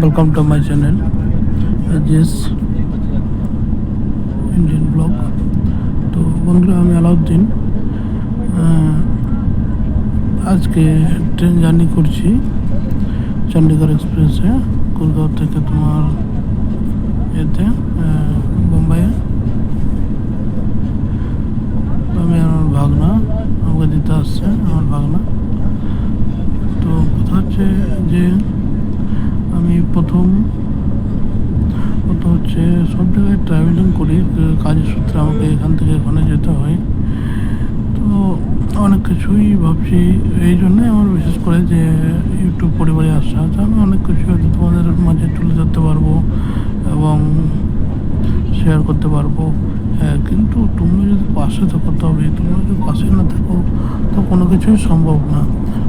Welcome to my channel GS Indian blog. তো বন্ধুরা, আমি আলাউদ্দিন। আজকে ট্রেন জার্নি করছি চণ্ডীগড় এক্সপ্রেসে, কলকাতা থেকে তোমার এতে বোম্বাইয়ে। আমি আমার ভাগনা আমাকে দিতে আসছে, আমার ভাগনা। তো কথা হচ্ছে যে আমি প্রথম হচ্ছে সব জায়গায় ট্রাভেলিং করি, কাজের সূত্রে আমাকে এখান থেকে ওখানে যেতে হয়। তো অনেক কিছুই ভাবছি, এই জন্যই আমার বিশেষ করে যে ইউটিউব পরিবারে আসা, যে আমি অনেক কিছু হয়তো তোমাদের মাঝে তুলে ধরতে পারবো এবং শেয়ার করতে পারবো। হ্যাঁ, কিন্তু তোমরা যদি পাশে থাকো, তবে তোমরা যদি পাশে না থাকো তো কোনো কিছুই সম্ভব না,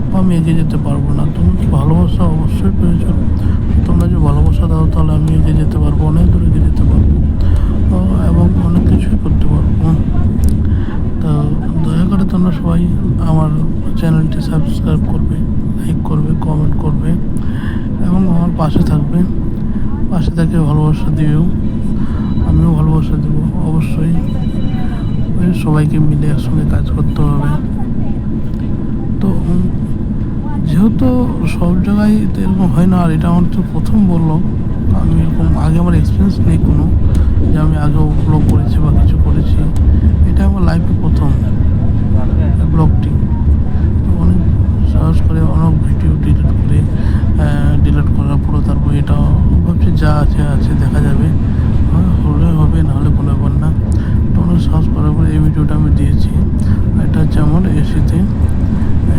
বা আমি এগিয়ে যেতে পারবো না। তোমার ভালোবাসা অবশ্যই প্রয়োজন। তোমরা যে ভালোবাসা দাও, তাহলে আমি এগিয়ে যেতে পারবো, অনেক দূর এগিয়ে যেতে পারবো এবং অনেক কিছুই করতে পারবো। তো দয়া করে তোমরা সবাই আমার চ্যানেলটি সাবস্ক্রাইব করবে, লাইক করবে, কমেন্ট করবে এবং আমার পাশে থাকবে। পাশে থেকে ভালোবাসা দিও, আমিও ভালোবাসা দেবো অবশ্যই। সবাইকে মিলে একসঙ্গে কাজ করতে হবে। তো যেহেতু সব জায়গায় তো এরকম হয় না, আর এটা আমার তো প্রথম বললো। আমি এরকম আগে আমার এক্সপিরিয়েন্স নেই কোনো, যে আমি আগেও ব্লগ করেছি বা কিছু করেছি। এটা আমার লাইফে প্রথম ব্লগটি। তো অনেক সাহস করে অনেক ভিডিও ডিলিট করার পরে তারপর এটা ভাবছি যা আছে দেখা যাবে, হলে হবে, নাহলে কোনো ব্যাপার না। তো অনেক সাহস করার পরে এই ভিডিওটা আমি দিয়েছি। এটা হচ্ছে আমার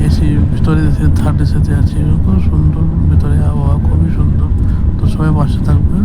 এসি ভিতরে থার্ড এসিতে আছে, খুব সুন্দর, ভিতরে আবহাওয়া খুবই সুন্দর। তো সবাই পাশে থাকবে।